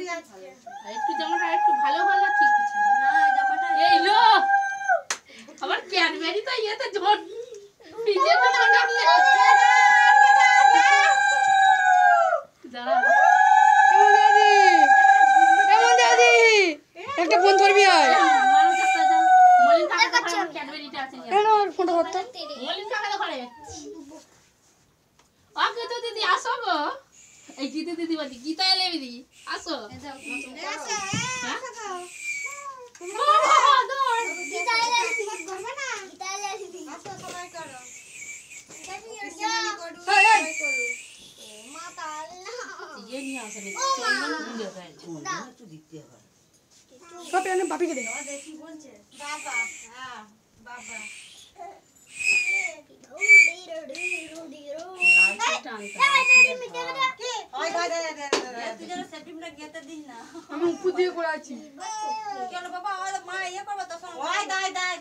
একটু জামাটা একটু ভালো হলো ঠিক আছে না জামাটা এই লো আবার ক্যাডবেরি তো ইয়েতে ঝড় ভিজে তো দাঁড়া এমন দাদি একটা ফোন ধরবি আয় মানুষ একটা যা মলিন কাকা ঘরে আমার ক্যাডবেরিটা আছে নিয়ে কেন আর ফোনটা করতে মলিন কাকা ঘরে ওকে তো দিদি আসো গো এই গীতা দিদি বলি গীতা এলে দিদি আসো সব এনে বাপিকে দে বাবা হ্যাঁ বাবা আমি উপর দিয়ে করে আছি কেন বাবা মা ইয়ে করবে তখন ওই দাই দাই